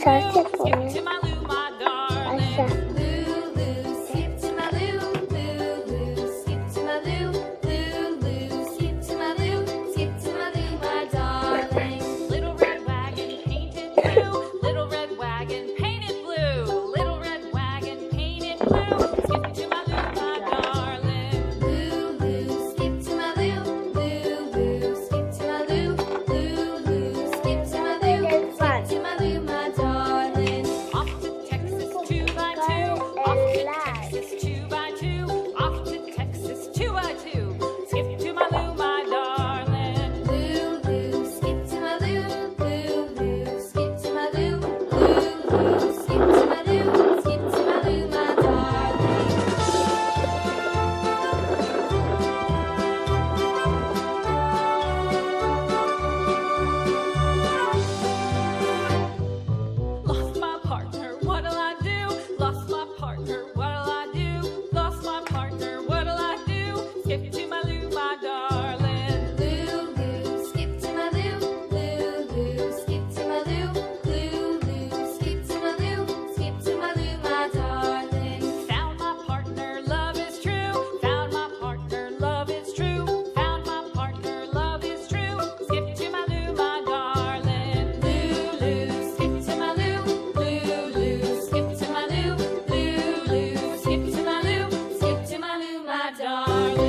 Skip to my Lou, my darling. Skip to my Lou, skip to my Lou, skip to my Lou, skip to my Lou, my darling. Little red wagon painted blue, little red wagon painted blue, little red wagon painted blue. Skip to my Lou, my darling. Skip to my Lou, skip to my Lou, skip to my Lou, skip to my Lou, my darling. Off to Texas 2x2, off to Texas 2x2, off to Texas 2x2. Skip to my Lou, my darling. Skip to my Lou, skip to my Lou, skip to my Lou, skip to my Lou, my darling. Lost my partner, what'll I do? Lost my partner, what'll I do? Lost my partner, what'll I do? Skip to my Lou, my darling. Skip to my Lou, skip to my Lou, skip to my Lou, skip to my Lou, my darling. Found my partner, love is true. Found my partner, love is true. Found my partner, love is true. Skip to my Lou, my darling. Skip to my Lou, skip to my Lou, skip to my Lou, skip to my Lou, my darling.